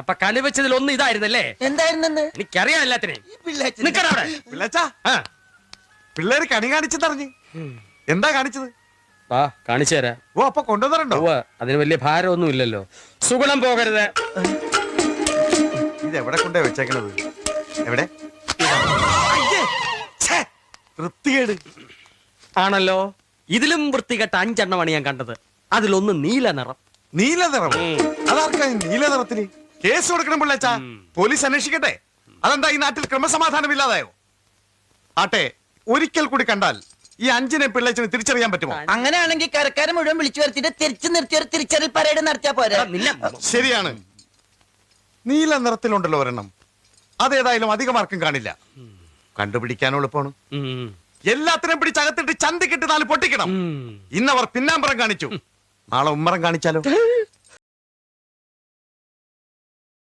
അപ്പൊ കണിവെച്ചതിൽ ഒന്ന് ഇതായിരുന്നല്ലേ? എന്തായിരുന്നു? എനിക്കറിയാം എല്ലാത്തിനെയും. പിള്ളേര് കണി കാണിച്ചെന്നറിഞ്ഞ് എന്താ കാണിച്ചത്? വാ കാണിച്ചു തരാം. ഓ അപ്പൊ കൊണ്ടുവന്നിട്ടുണ്ടോ? അതിന് വലിയ ഭാരമൊന്നും ഇല്ലല്ലോ. സുഗുണം പോകരുത്. ഇത് എവിടെ കൊണ്ടേ വെച്ചേക്കണത്? എവിടെ? വൃത്തികേട് ആണല്ലോ. ഇതിലും വൃത്തികെട്ട 5 എണ്ണമാണ് ഞാൻ കണ്ടത്. അതിലൊന്ന് നീല നിറം. നീല നിറം? അതാർക്കാ നീല നിറത്തില്? കേസ് കൊടുക്കണം പിള്ളേച്ചാ. പോലീസ് അന്വേഷിക്കട്ടെ. അതെന്താ ഈ നാട്ടിൽ ക്രമസമാധാനം ഇല്ലാതായോ? ആട്ടെ, ഒരിക്കൽ കൂടി കണ്ടാൽ ഈ 5 പിള്ളേച്ചിന് തിരിച്ചറിയാൻ പറ്റുമോ? അങ്ങനെയാണെങ്കിൽ കരക്കാരെ മുഴുവൻ വിളിച്ചു വരുത്തിട്ട് തിരിച്ചു നിർത്തി ഒരു തിരിച്ചറിയൽ പരേഡ് നടത്തിയാ പോരാ? ശരിയാണ്. നീല നിറത്തിലുണ്ടല്ലോ ഒരെണ്ണം. അതേതായാലും അധികമാർക്കും കാണില്ല. കണ്ടുപിടിക്കാനും എളുപ്പമാണ്. എല്ലാത്തിനും പിടിച്ചകത്തിട്ട് ചന്തിക്കിട്ട് 4 പൊട്ടിക്കണം. ഇന്നവർ പിന്നാമ്പറം കാണിച്ചു, നാളെ ഉമ്മറം കാണിച്ചാലോ?